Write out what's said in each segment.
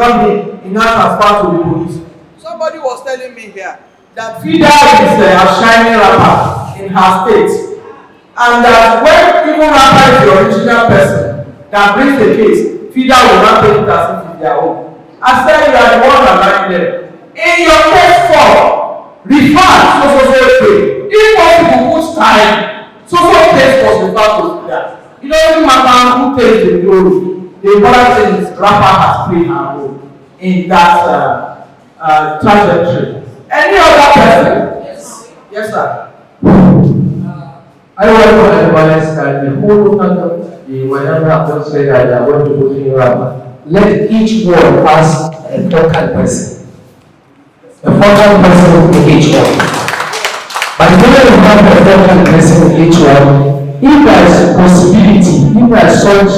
got him, he now transferred to the police. Somebody was telling me here that FIDA is a shining rapper in her state, and that when even rapper is the original person that brings the case, FIDA will not take it as if it's their own. I said you are the one that them. In your case form, refer so if possible put time, case was referred to FIDA. It doesn't matter who takes the glory. The important thing is rapper has played her role in that trajectory. Any other person? Yes. Yes, sir. I want to advise that the whole the whenever I don't say that they are going to put in rapper, let each one ask a focal person. A focal person in each one. But when you have a focal person in each one, if there is a possibility, if there is such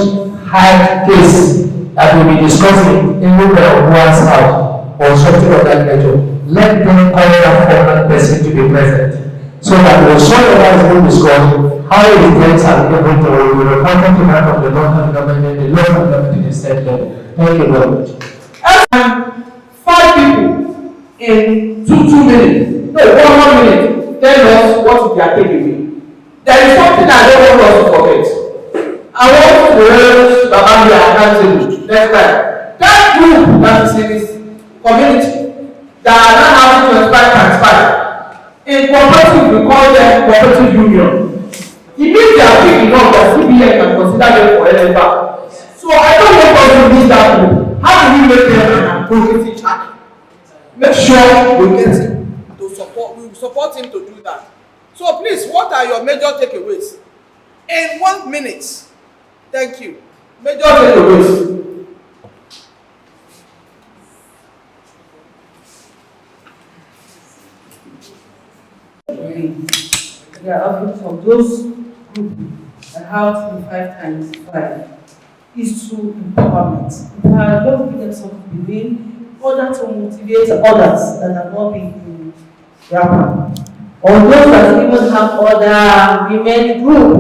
high case that will be discussing anywhere on one's house or something of that nature, let them call that focal person to be present. So that whatsoever is being discussed, how it gets and everything will be reported to that of the local government, the local government, the state level. Thank you very much. And 5 people in 2 minutes, no, 1 minute, tell us what is their takeaway. There is something I don't want us to forget. I want to urge Baba be accountable next time. That group that is in this community that are now having 25 times 5. In cooperative, we call them cooperative union. It means they are big enough that CBN can consider them for LFA. So I don't want us to miss that group. How do we make them an appropriate charge? Make sure we get him to support. We support him to do that. So please, what are your major takeaways? In 1 minute. Thank you. Major takeaways. We are offering for those groups that have 25 times 5 is to empowerment. Don't give them something to believe in order to motivate others that have not been in rapper. Or those that even have other women group,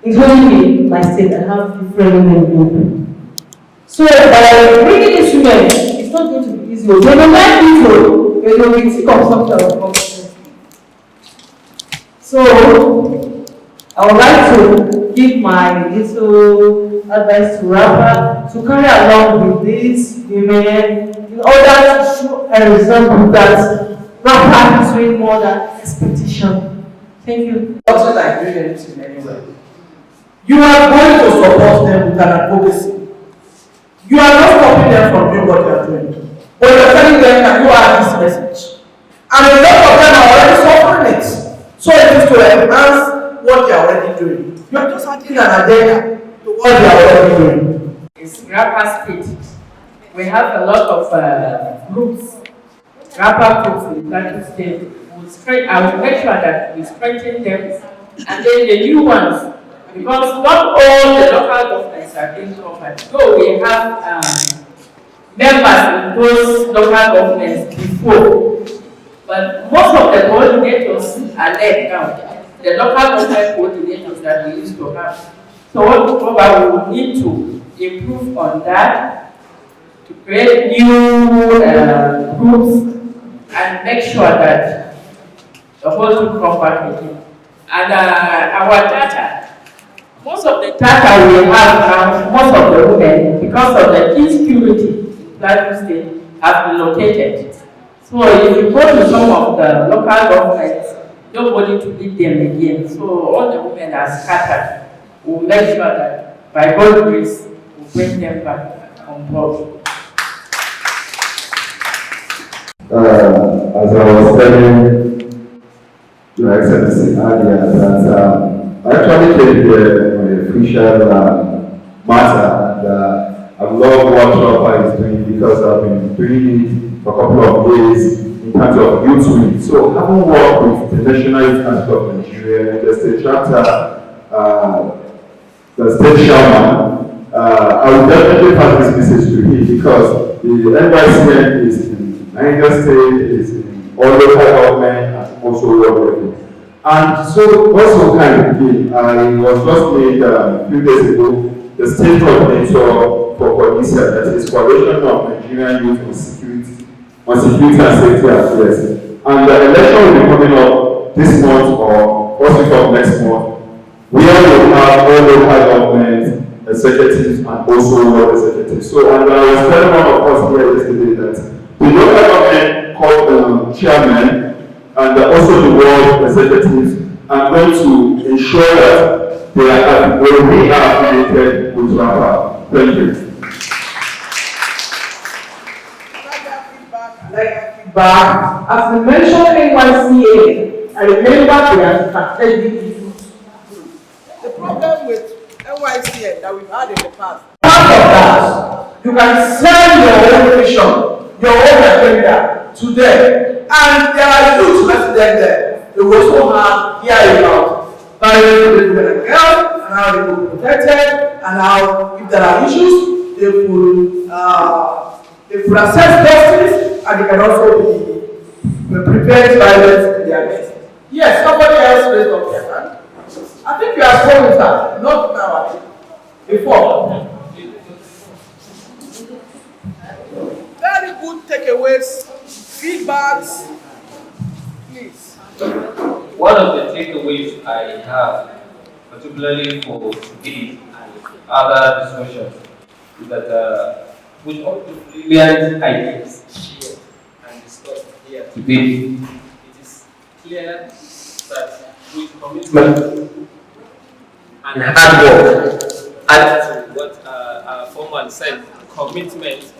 including me, my state, I have different women group. So by bringing these women, it's not going to be easy. When you like people, they will be sick of something. So, I would like to give my little advice to rapper to carry along with these women in order to show a result that rapper is doing more than expectation. Thank you. Not like doing anything anyway. You are going to support them with an advocacy. You are not stopping them from doing what they are doing. But you are telling them that you are this message. And a lot of them are already suffering it. So it is to enhance what they are already doing. You are just adding an agenda to what they are already doing. It's rapper state. We have a lot of groups, rapper groups in the Plateau State. I will make sure that we strengthen them, and then the new ones, because not all the local governments are being covered. So we have members in those local governments before. But most of the coordinators are left now. The local government coordinators that we used to have. So what we will need to improve on that, to create new groups and make sure that the whole thing comes back again. And our data, most of the data we have now, most of the women, because of the insecurity in Plateau State, have been located. So if you go to some of the local governments, nobody to lead them again. So all the women are scattered. We'll make sure that by God's grace, we'll bring them back on board. As I was telling Your Excellency earlier, that I actually came here on a official matter, and I love what WRAPA is doing because I've been doing it for a couple of days in terms of youth week. So having worked with the National Youth Council of Nigeria, the state chapter, the state chairman, I will definitely pass this message to him because the NYCN is in Niger State, is in all local government, and also local. And so, also kind of thing, I was just made a few days ago the state coordinator for Coordination, that is Coalition of Nigerian Youth on Security and Safety Affairs. And the election will be coming up this month or first week of next month, where we will have all local government executives and also world executives. So, and I was telling one of us here yesterday that the local government called chairman and also the world executives are going to ensure that they are affiliated with WRAPA. Thank you. But as we mentioned NYCA, I remember they are strategic issues. The problem with NYCA that we've had in the past. Part of that, you can sell your own vision, your own agenda to them, and there are youth residents there. They will also have hearing about marriage women and girls, and how they will be protected, and how if there are issues, they could assess justice, and they can also be prepared violence in their midst. Yes, somebody else raised up their hand. I think you are strong with that, not now, before. Very good takeaways, feedbacks, please. One of the takeaways I have, particularly for today and other discussions, is that with all the brilliant ideas shared and discussed here today, it is clear that with commitment and hard work, add to what our foreman said, commitment,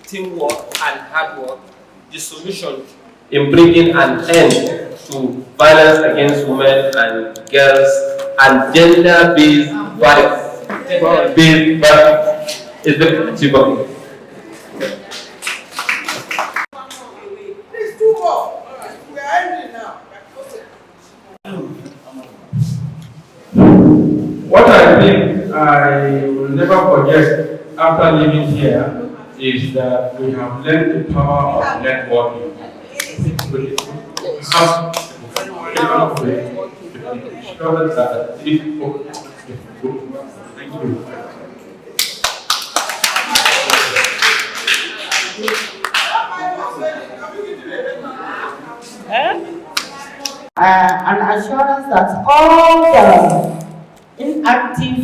teamwork, and hard work, the solution in bringing an end to violence against women and girls and gender-based violence is the achievable. Please, 2 more. All right, we are ending now. What I think I will never forget after living here is that we have learned the power of networking. We have a lot of ways to ensure that people. Thank you. An assurance that all the inactive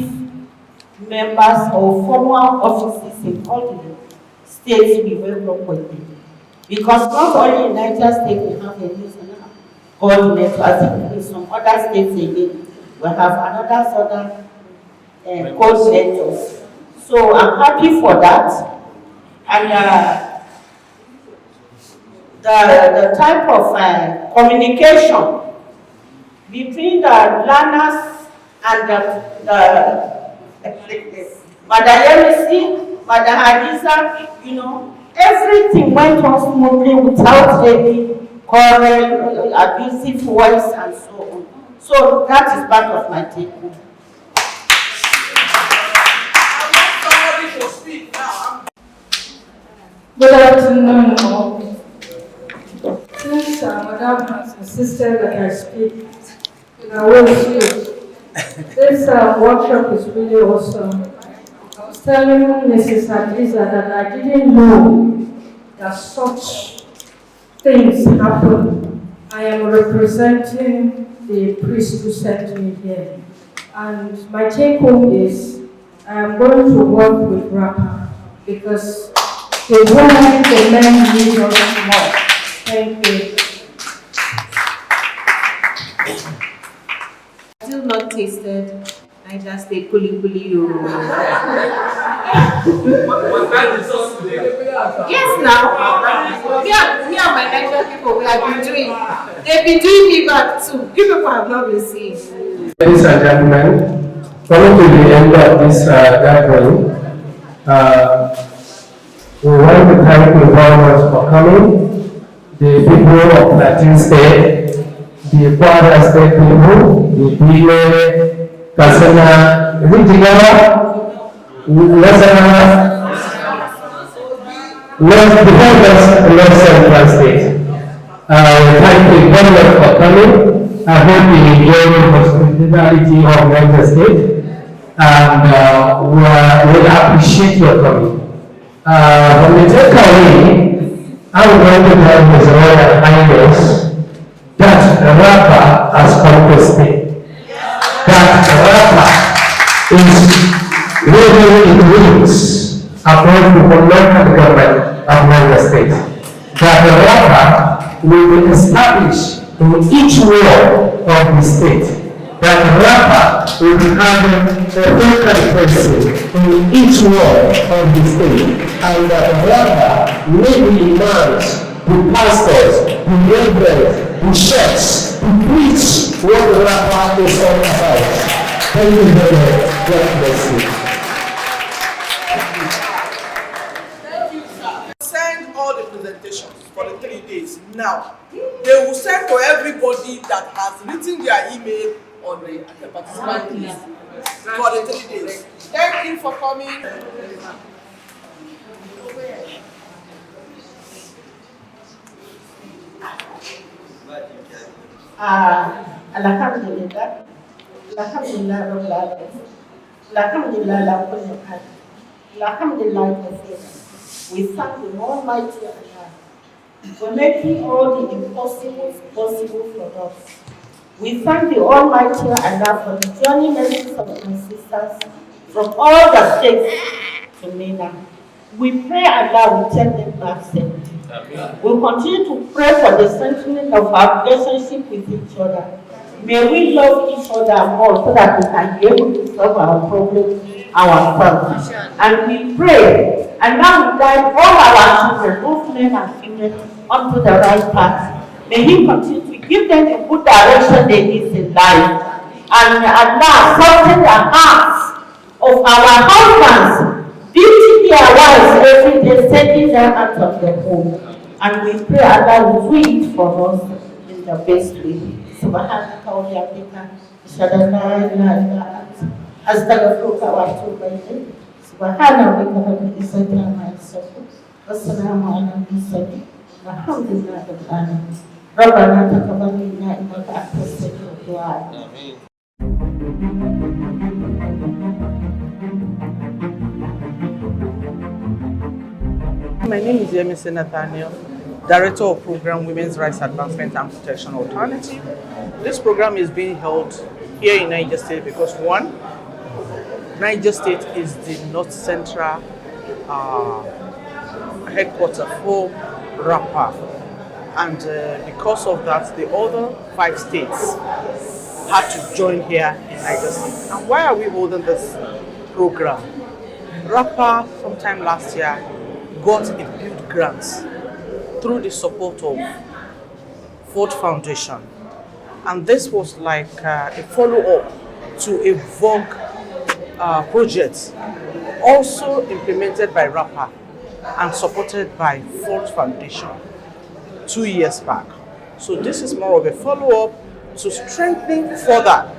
members or former offices in all the states we will work with them. Because not only in Niger State we have a national coordinator, I think in some other states again we have another southern coordinators. So I'm happy for that. And the type of communication between the learners and the Mother Yemisi, Mother Hadiza, you know, everything went on smoothly without any quarrel, abusive voice, and so on. So that is part of my take home. I want somebody to speak now. Good afternoon, all. Since Madam has insisted that I speak, I will speak. This workshop is really awesome. I was telling Mrs. Hadiza that I didn't know that such things happen. I am representing the priest who sent me here. And my take home is I am going to work with WRAPA because the women, the men need us more. Thank you. Still not tasted. I just stay kuli. Yes, now. Me and my Nigerian people, we have been doing. They've been doing me back too. You people have not been seeing. Ladies and gentlemen, coming to the end of this gathering, we want to thank you very much for coming. The people of Plateau State, the Kwara State people, the Benue, Katsina, Jigawa, North Central State. Thank you very much for coming. I hope you enjoy the hospitality of Niger State. and we appreciate your coming. From the takeaway, I would like to tell His Royal Highness that WRAPA has come to stay. That WRAPA is really in wings across the local government of Niger State. That WRAPA will be established in each ward of the state. That WRAPA will be having a focal person in each ward of the state, and that WRAPA may be imams, the pastors, the reverends, the chefs, to preach what WRAPA is all about. Thank you very much. God bless you. Thank you, sir. Send all the presentations for the 3 days. Now, they will send to everybody that has written their email on the participant list for the 3 days. Thank you for coming. Alhamdulillah, Alhamdulillah, Rabbil Alamin. Alhamdulillah, la kulli hal. Alhamdulillah, we thank the Almighty Allah for making all the impossible possible for us. We thank the Almighty Allah for the journey messages of my sisters from all the states to Minna. We pray Allah will take them back safely. We'll continue to pray for the strengthening of our relationship with each other. May we love each other more so that we can be able to solve our problems ourselves. And we pray, and now we guide all our children, both men and female, onto the right path. May He continue to give them the good direction they need in life. And Allah soften the hearts of our husbands, beating their wives every day, taking them out of the home. And we pray Allah will do it for us in the best way. Subhanaka wa bihamdika, ashhadu an la ilaha illa anta, astaghfiruka wa atubu ilayk. Subhana rabbika rabbil izzati amma yasifun, wassalamu ala al-mursalin, walhamdulillahi rabbil alamin. ربنا تقبل منا انك انت السميع الدعاء. My name is Yemisi Nathaniel, Director of Program Women's Rights Advancement and Protection Alternative. This program is being held here in Niger State because one, Niger State is the North Central headquarters for WRAPA. And because of that, the other 5 states had to join here in Niger State. And why are we holding this program? WRAPA, sometime last year, got a build grant through the support of Ford Foundation. And this was like a follow-up to a VAWG project, also implemented by WRAPA and supported by Ford Foundation 2 years back. So this is more of a follow-up to strengthen further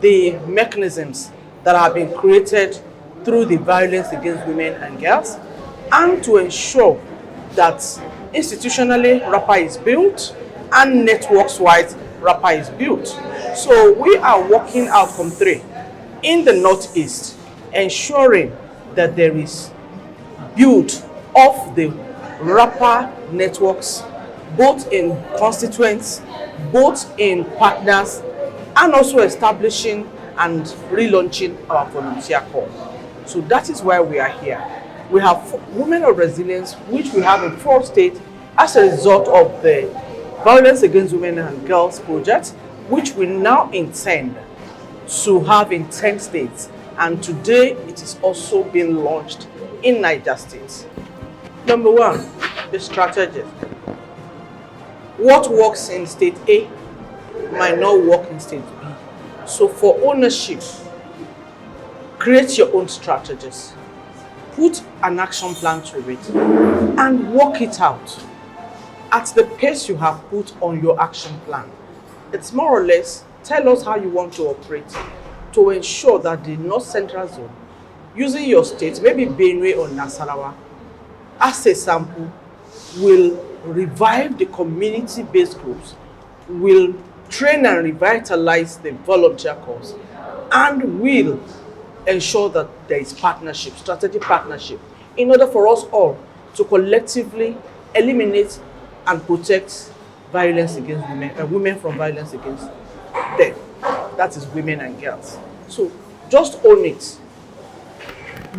the mechanisms that have been created through the violence against women and girls, and to ensure that institutionally WRAPA is built and networks-wise WRAPA is built. So we are working outcome 3 in the Northeast, ensuring that there is build of the WRAPA networks, both in constituents, both in partners, and also establishing and relaunching our volunteer corps. So that is why we are here. We have Women of Resilience, which we have in 4 states as a result of the Violence Against Women and Girls project, which we now intend to have in 10 states. And today it is also being launched in Niger State. Number 1, the strategy. What works in state A might not work in state B. So for ownership, create your own strategies. Put an action plan to it and work it out at the pace you have put on your action plan. It's more or less, tell us how you want to operate to ensure that the North Central Zone, using your state, maybe Benue or Nasarawa, as a sample, will revive the community-based groups, will train and revitalize the volunteer corps, and will ensure that there is partnership, strategic partnership, in order for us all to collectively eliminate and protect violence against women, women from violence against them. That is women and girls. So just own it.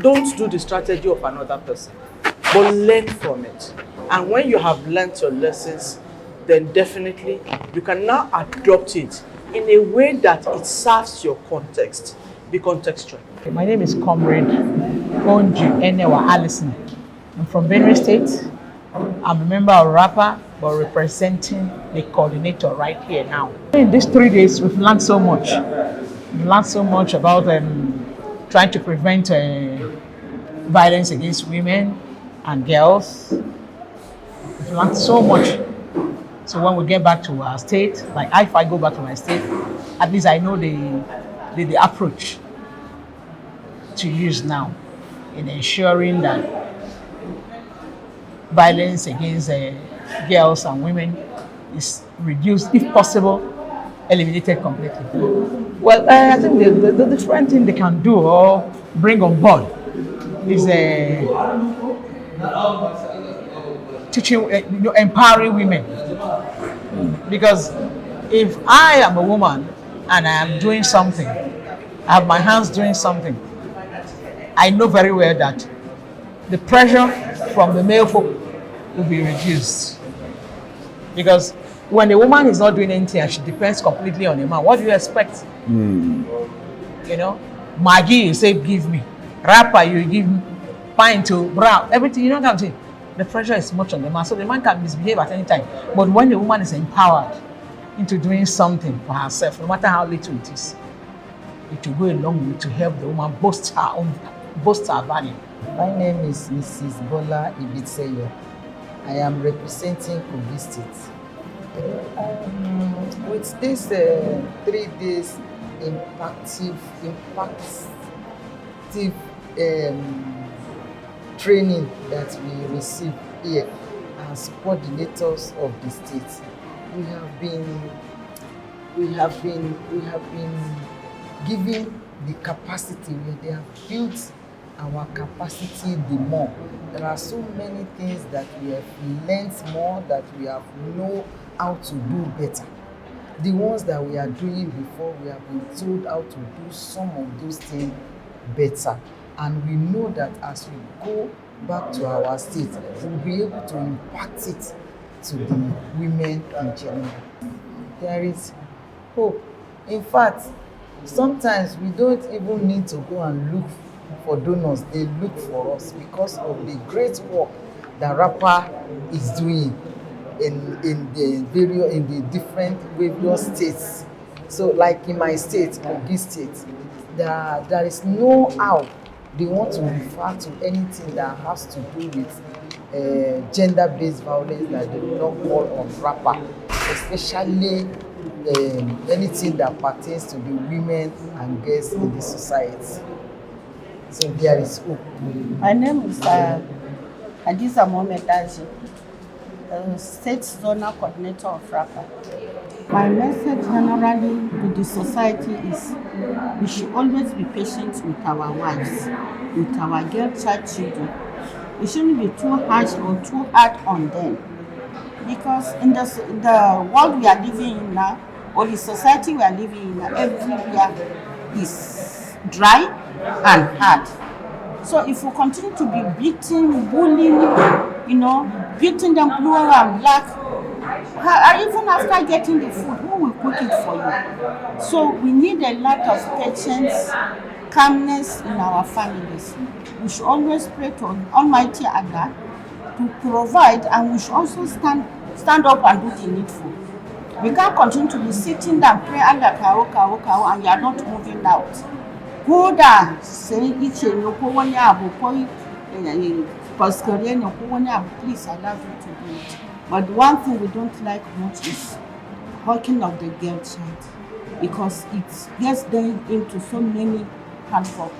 Don't do the strategy of another person, but learn from it. And when you have learned your lessons, then definitely you can now adopt it in a way that it serves your context. Be contextual. My name is Comrade Onju Enewa Allison. I'm from Benue State. I'm a member of WRAPA, but representing the coordinator right here now. In these 3 days, we've learned so much. We've learned so much about trying to prevent violence against women and girls. We've learned so much. So when we get back to our state, like if I go back to my state, at least I know the approach to use now in ensuring that violence against girls and women is reduced, if possible, eliminated completely. Well, I think the different thing they can do or bring on board is teaching, empowering women. Because if I am a woman and I am doing something, I have my hands doing something, I know very well that the pressure from the male folk will be reduced. Because when a woman is not doing anything and she depends completely on a man, what do you expect? You know, Maggie, you say, give me. Rapper, you give me. Pine to brown, everything, you know what I'm saying? The pressure is much on the man, so the man can misbehave at any time. But when the woman is empowered into doing something for herself, no matter how little it is, it will go a long way to help the woman boast her value. My name is Mrs. Bola Ibitseyo. I am representing Kogi State. With this 3 days impactful training that we receive here as coordinators of the state, we have been given the capacity where they have built our capacity the more. There are so many things that we have learned more, that we have know how to do better. The ones that we are doing before, we have been told how to do some of those things better. And we know that as we go back to our state, we'll be able to impact it to the women in general. There is hope. In fact, sometimes we don't even need to go and look for donors. They look for us because of the great work that WRAPA is doing in the different various states. So like in my state, Kogi State, there is no how they want to refer to anything that has to do with gender-based violence that they will not call on WRAPA, especially anything that pertains to the women and girls in the society. So there is hope. My name is Hadiza Mohamed Daji, State Zonal Coordinator of WRAPA. My message generally to the society is we should always be patient with our wives, with our girl child children. We shouldn't be too harsh or too hard on them. Because in the world we are living in now, or the society we are living in now, everywhere is dry and hard. So if we continue to be beating, bullying, beating them blue and black, even after getting the food, who will cook it for you? So we need a lot of patience, calmness in our families. We should always pray to Almighty Allah to provide, and we should also stand up and do the needful. We can't continue to be sitting down, pray Allah kawo, and you are not moving out. Go down, say please allow you to do it. But one thing we don't like much is hawking of the girl child, because it gets them into so many havoc.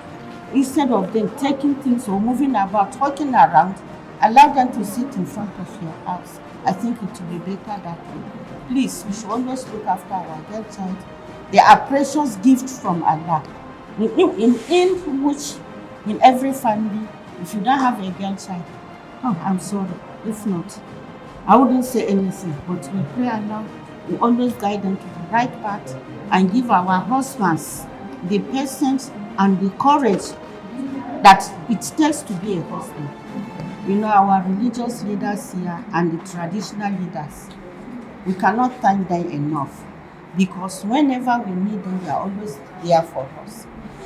Instead of them taking things or moving about, walking around, allow them to sit in front of your house. I think it will be better that way. Please, we should always look after our girl child. They are precious gifts from Allah. in which in every family, if you don't have a girl child, oh, I'm sorry. If not, I wouldn't say anything. But we pray Allah, we always guide them to the right path and give our husbands the patience and the courage that it takes to be a husband. You know, our religious leaders here and the traditional leaders, we cannot thank them enough, because whenever we need them, they are always there for us.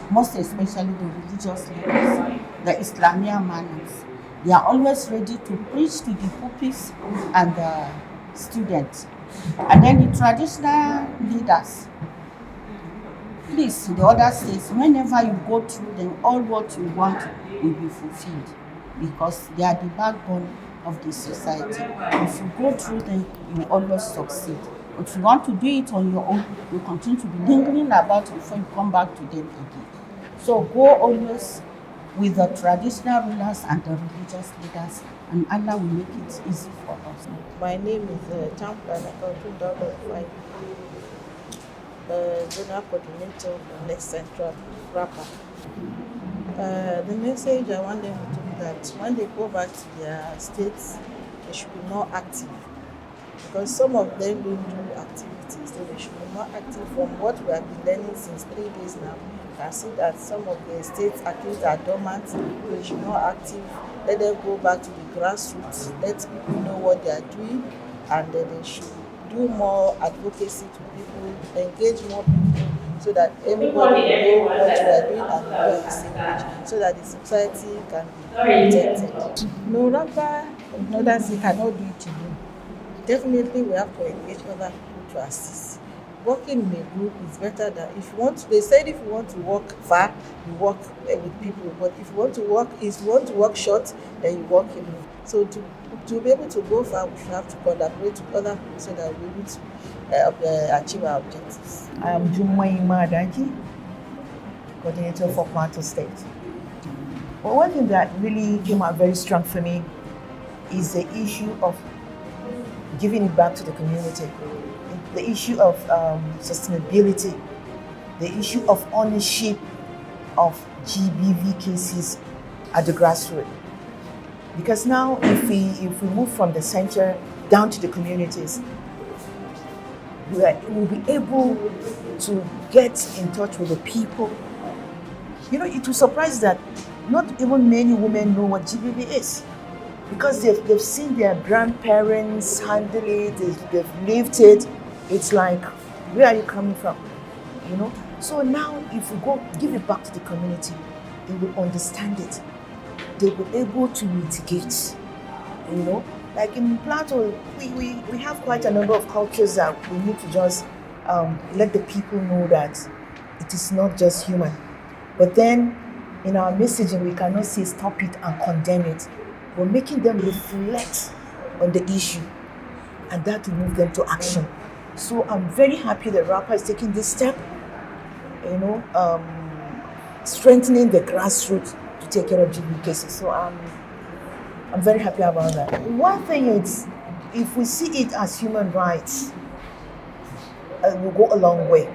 Most especially the religious leaders, the Islamic manners. They are always ready to preach to the pupils and the students. And then the traditional leaders, please, the other states, whenever you go through them, all what you want will be fulfilled, because they are the backbone of the society. If you go through them, you will always succeed. But if you want to do it on your own, you continue to be lingering about before you come back to them again. So go always with the traditional rulers and the religious leaders, and Allah will make it easy for us. My name is Champion Zonal Coordinator of Next Central WRAPA. The message I want them to be that when they go back to their states, they should be more active, because some of them don't do activities, so they should be more active. From what we have been learning since 3 days now, you can see that some of the states activities are dormant, so they should be more active. Let them go back to the grassroots, let people know what they are doing, and then they should do more advocacy to people, engage more people, so that everybody will know what we are doing and we are on the same page, so that the society can be protected. No rapper, no that he cannot do it alone. Definitely we have to engage other people to assist. Working in a group is better than if you want to, they said if you want to work far, you work with people, but if you want to work short, then you work alone. So to be able to go far, we should have to collaborate with other people so that we're able to achieve our objectives. I am Jumai Madaji, coordinator for Plateau State. Well, one thing that really came out very strong for me is the issue of giving it back to the community, the issue of sustainability, the issue of ownership of GBV cases at the grassroots. Because now, if we move from the center down to the communities, we'll be able to get in touch with the people. You know, it will surprise that not even many women know what GBV is, because they've seen their grandparents handle it, they've lived it. It's like, where are you coming from? You know. So now, if we go give it back to the community, they will understand it. They will be able to mitigate, you know. Like in Plateau, we have quite a number of cultures that we need to just let the people know that it is not just human. But then, in our messaging, we cannot say stop it and condemn it. We're making them reflect on the issue, and that will move them to action. So I'm very happy that WRAPA is taking this step, you know, strengthening the grassroots to take care of GBV cases. So I'm very happy about that. One thing is, if we see it as human rights, we'll go a long way.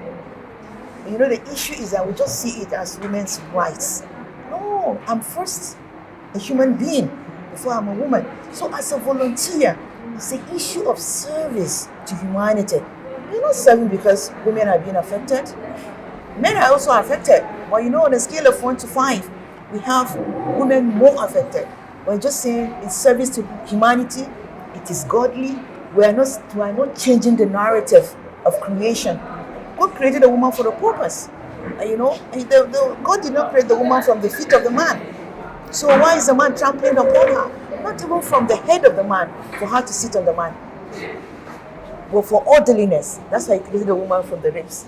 You know, the issue is that we just see it as women's rights. No, I'm first a human being before I'm a woman. So as a volunteer, it's an issue of service to humanity. We're not serving because women are being affected. Men are also affected. But you know, on a scale of 1 to 5, we have women more affected. We're just saying it's service to humanity. It is godly. We are not changing the narrative of creation. God created a woman for a purpose. You know, God did not create the woman from the feet of the man. So why is the man trampling upon her? Not even from the head of the man, for her to sit on the man. But for orderliness, that's why he created a woman from the ribs.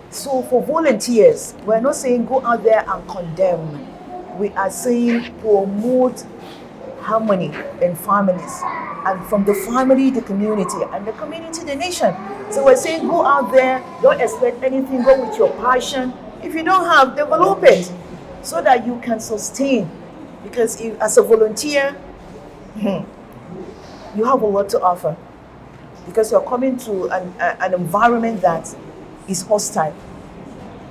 So for volunteers, we're not saying go out there and condemn. We are saying promote harmony in families. And from the family, the community, and the community, the nation. So we're saying go out there, don't expect anything, go with your passion. If you don't have, develop it so that you can sustain. Because as a volunteer, you have a lot to offer. Because you're coming to an environment that is hostile.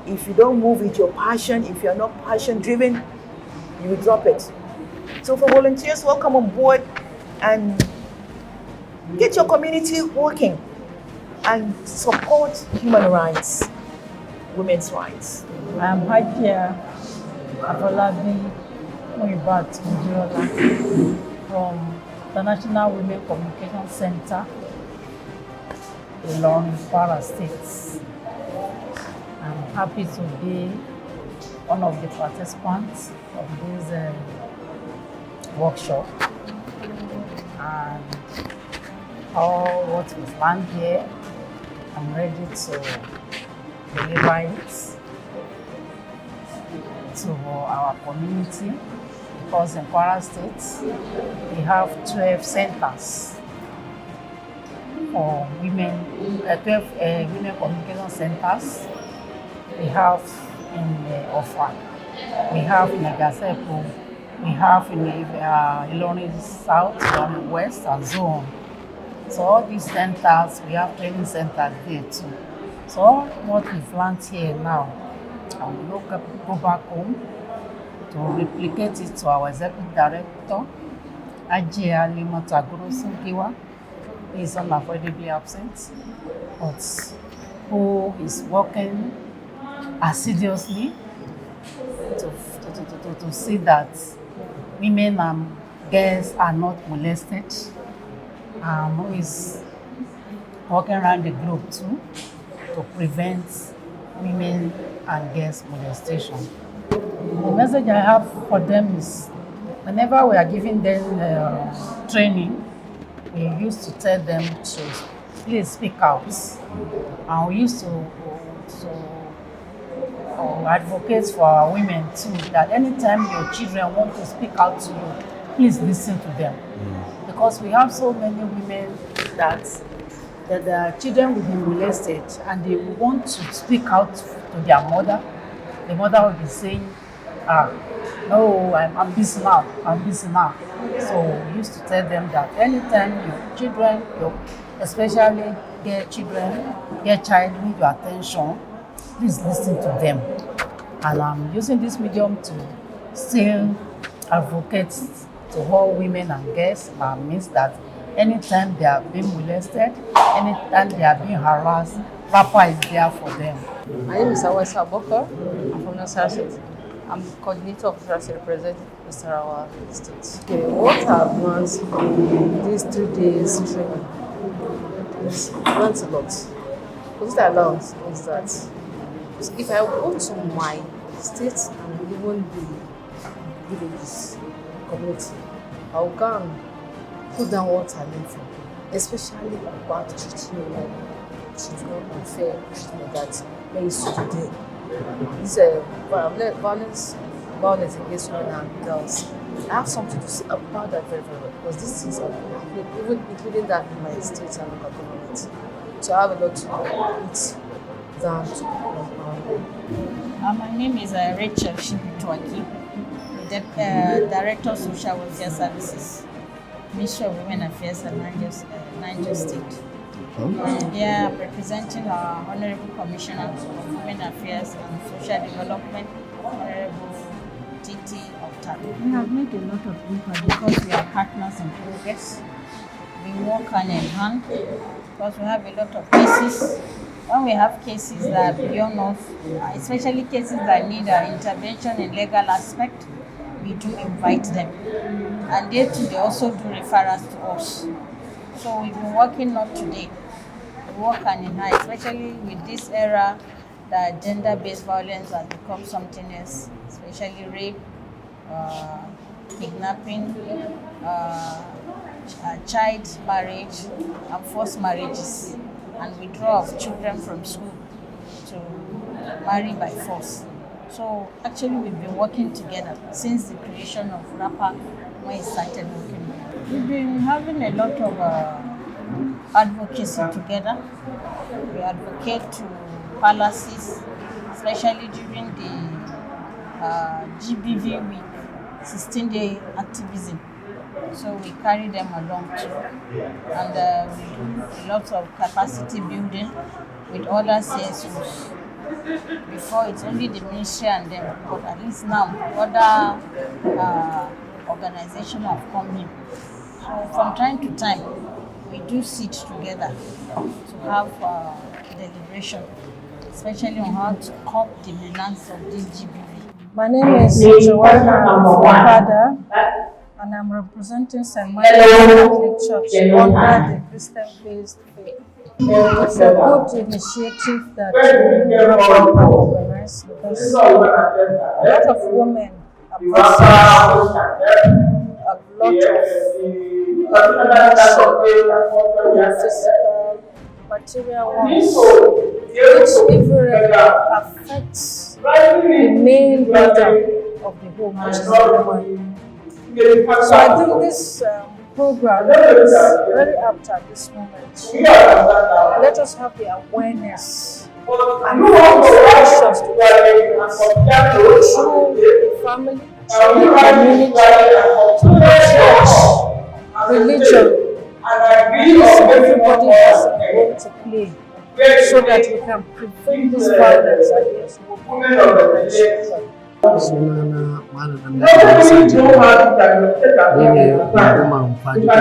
If you don't move with your passion, if you're not passion driven, you will drop it. So for volunteers, welcome on board and get your community working and support human rights, women's rights. I'm Hajia Afolabi Muibat Mujiola from the National Women Communication Center in Kwara State. I'm happy to be one of the participants of this workshop, and all what we've learned here, I'm ready to deliver it to our community, because in Kwara State we have 12 centers for women, 12 women communication centers. We have in Ofra, we have in Agasepo, we have in Ilorin South, Ilorin West, and Zonal. So all these centers, we have training centers there too. So what we've learned here now, I will go back home to replicate it to our executive director, Ajia Limotaguru Sunkiwa. He is unavoidably absent, but who is working assiduously to see that women and girls are not molested, who is walking around the globe too to prevent women and girls molestation. The message I have for them is, whenever we are giving them training, we used to tell them to please speak out, and we used to advocate for our women too, that anytime your children want to speak out to you, please listen to them. Because we have so many women that their children will be molested and they will want to speak out to their mother. The mother will be saying, no, I'm busy now, I'm busy now. So we used to tell them that anytime your children, especially their children, their child need your attention, please listen to them. And I'm using this medium to still advocate to all women and girls. That means that anytime they are being molested, anytime they are being harassed, WRAPA is there for them. My name is Awesa Boko. I'm from Nasarawa State. I'm coordinator of Nasarawa representing Nasarawa State. Okay, what I've learned in these 3 days training is learned a lot. What I learned is that if I go to my state and even the villages, community, I'll go and put down what I learned from, especially about treating women, children, unfair treatment that may used to do. This violence against women and girls. I have something to say about that very, very well, because these things are even including that in my state and local government. So I have a lot to put down to my name is Rachel Shibutwaki, Director of Social Welfare Services, Ministry of Women Affairs and Niger State. And we are representing our Honorable Commissioner of Women Affairs and Social Development, Honorable Titi Octavio. We have made a lot of impact because we are partners in progress. We work hand in hand because we have a lot of cases. When we have cases that are beyond us, especially cases that need our intervention in legal aspect, we do invite them. And they also do referrals to us. So we've been working not today. We work hand in hand, especially with this era that gender-based violence has become something else, especially rape, kidnapping, child marriage, and forced marriages, and withdrawal of children from school to marry by force. So actually we've been working together since the creation of WRAPA when it started working. We've been having a lot of advocacy together. We advocate to palaces, especially during the GBV week, 16-day activism. So we carry them along too. And we do lots of capacity building with other CSOs Before it's only the ministry and them, but at least now other organizations have come in. So from time to time, we do sit together to have deliberation, especially on how to curb the menace of this GBV. My name is WoR and I'm representing St. Michael's Catholic Church under the Christian-based faith. It's a good initiative that we organize because a lot of women are facing a lot of physical, material ones, which invariably affects the main leader of the home, which is the woman. So I think this program is very apt at this moment. Let us have the awareness and solutions to this through the family, through the community, through the church, religion. Everybody has a role to play so that we can prevent this violence against women and children. Sunana Malam da Sani ne hukumar fadi ta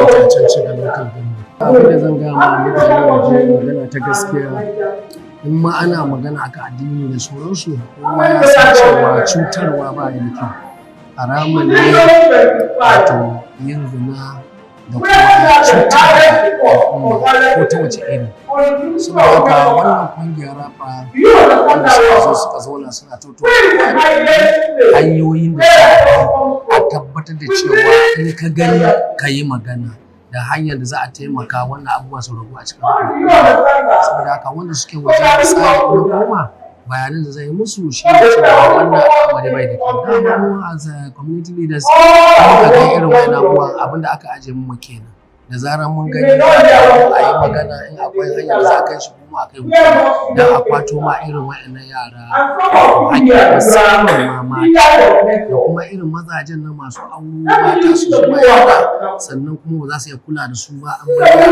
cancanci ga local government. Abin da zan gaya ma mutane waje magana ta gaskiya in ma ana magana akan addini da sauransu kowa ya san cewa cutarwa ba ya da kyau. Haramun ne wato yin zina da kuma cutar ko ta wace iri. Saboda haka wannan kungiyar rafa wanda suka zo suka zauna suna tattaunawa hanyoyin da a tabbatar da cewa in ka gani ka yi magana da hanyar da za a taimaka wannan abubuwa su ragu a cikin al'umma. Saboda haka wanda suke waje da tsari na goma bayanan da zai musu shi ne cewa wannan abu bai da kyau. Dama mu as community leaders muka ga irin wannan abubuwan abinda aka aje mu kenan. Da zarar mun gani a yi magana in akwai hanyar za a kai shi kuma a kai hukuma don a kwato ma irin waɗannan yara haƙƙi musamman ma mata da kuma irin mazajen na masu auro mata su zuba yara sannan kuma ba za su iya kula da su ba an bari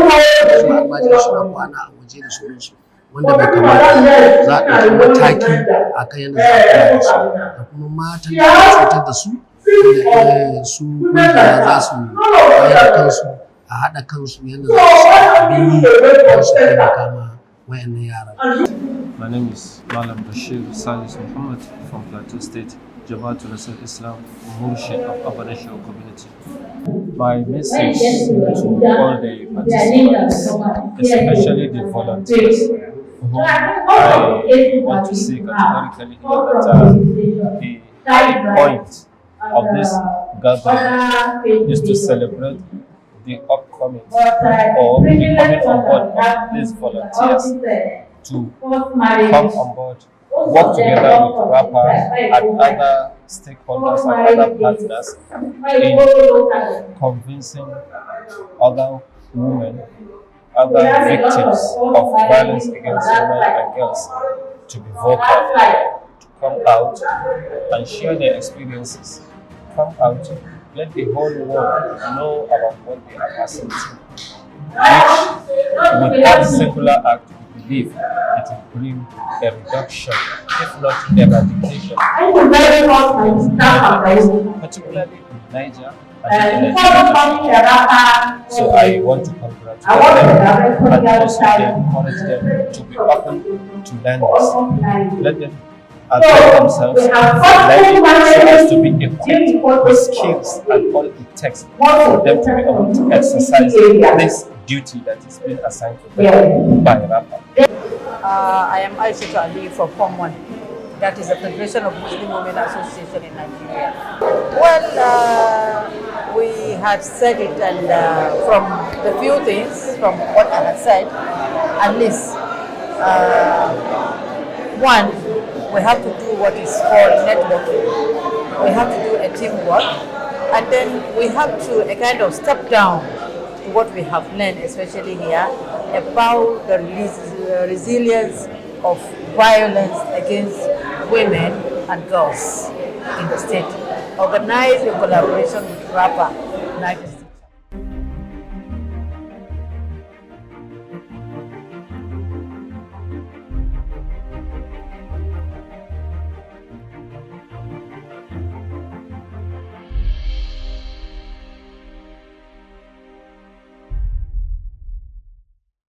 su almajiri suna kwana a waje da sauransu wanda bai kamata za a ɗauki mataki a kan yadda za a kula da su da kuma matan da cutar da su da su kungiya za su bayar da kansu a haɗa kansu yadda za su bi don su taimaka ma wayannan yaran. My name is Malam Bashir Salis Muhammad from Plateau State, Jabatu Nasir Islam, Murshid of Abadashio community. My message to all the participants, especially the volunteers, whom I want to say categorically that the high point of this gathering is to celebrate the upcoming or the coming on board of these volunteers to come on board, work together with WRAPA and other stakeholders and other partners in convincing other women, other victims of violence against women and girls to be vocal, to come out and share their experiences, come out. Let the whole world know about what they are passing through. Which, with that singular act, we believe it will bring a reduction, if not eradication, particularly in Niger and in Nigeria. So I want to congratulate them and also encourage them to be open to learn this. Let them avail themselves learning so as to be equipped with skills and all it takes for them to be able to exercise this duty that is being assigned to them by WRAPA. I am Aisha Ali from Form 1. That is the Federation of Muslim Women Association in Nigeria. Well, we have said it, and from the few things, from what I have said, at least, one, we have to do what is called networking. We have to do a teamwork, and then we have to kind of step down to what we have learned, especially here, about the resilience of violence against women and girls in the state. Organize in collaboration with WRAPA, United